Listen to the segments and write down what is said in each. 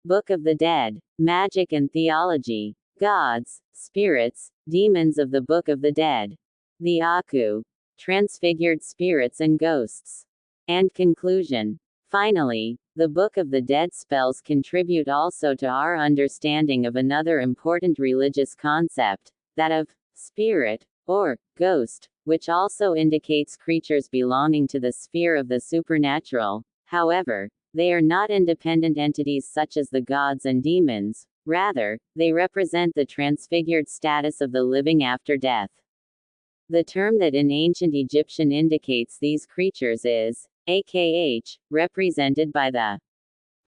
Book of the Dead, Magic and Theology, Gods, Spirits, Demons of the Book of the Dead. The Akhu, Transfigured Spirits and Ghosts. And conclusion. Finally, the Book of the Dead spells contribute also to our understanding of another important religious concept, that of spirit, or ghost, which also indicates creatures belonging to the sphere of the supernatural. However, they are not independent entities such as the gods and demons, rather, they represent the transfigured status of the living after death. The term that in ancient Egyptian indicates these creatures is akh, represented by the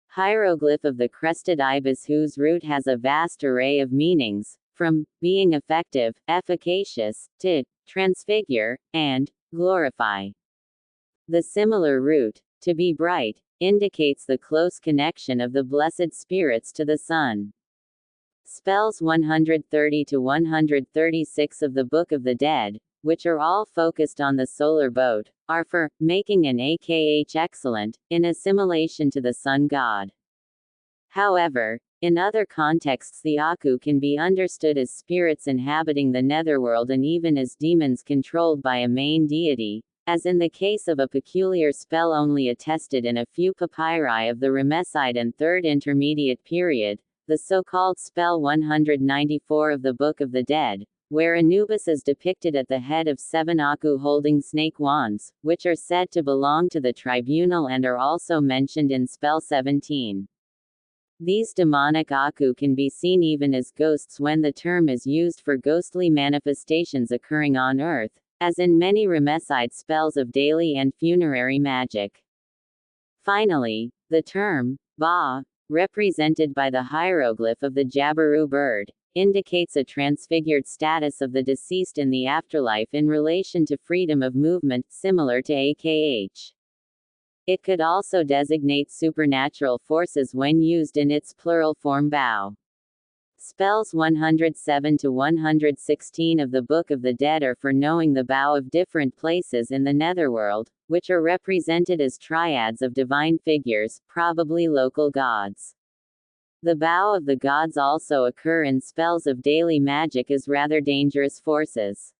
hieroglyph of the crested ibis, whose root has a vast array of meanings, from being effective, efficacious, to transfigure, and glorify. The similar root, to be bright, indicates the close connection of the blessed spirits to the sun. Spells 130 to 136 of the Book of the Dead, which are all focused on the solar boat, are for making an akh excellent, in assimilation to the sun god. However, in other contexts the akhu can be understood as spirits inhabiting the netherworld and even as demons controlled by a main deity, as in the case of a peculiar spell only attested in a few papyri of the Ramesside and Third Intermediate period, the so-called spell 194 of the Book of the Dead, where Anubis is depicted at the head of 7 akhu holding snake wands, which are said to belong to the tribunal and are also mentioned in spell 17. These demonic akhu can be seen even as ghosts when the term is used for ghostly manifestations occurring on Earth, as in many Ramesside spells of daily and funerary magic. Finally, the term ba, represented by the hieroglyph of the jabiru bird, indicates a transfigured status of the deceased in the afterlife in relation to freedom of movement, similar to akh. It could also designate supernatural forces when used in its plural form bao. Spells 107 to 116 of the Book of the Dead are for knowing the bao of different places in the netherworld, which are represented as triads of divine figures, probably local gods. The bao of the gods also occur in spells of daily magic as rather dangerous forces.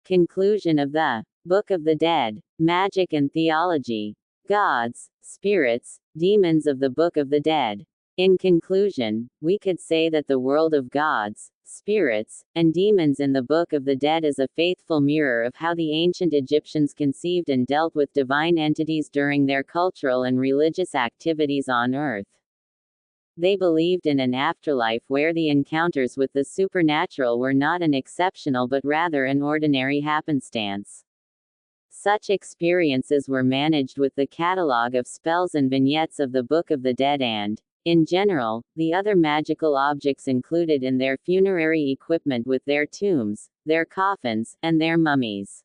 Conclusion of the Book of the Dead, Magic and Theology, Gods, Spirits, Demons of the Book of the Dead. In conclusion, we could say that the world of gods, spirits, and demons in the Book of the Dead is a faithful mirror of how the ancient Egyptians conceived and dealt with divine entities during their cultural and religious activities on earth. They believed in an afterlife where the encounters with the supernatural were not an exceptional but rather an ordinary happenstance. Such experiences were managed with the catalogue of spells and vignettes of the Book of the Dead and, in general, the other magical objects included in their funerary equipment with their tombs, their coffins, and their mummies.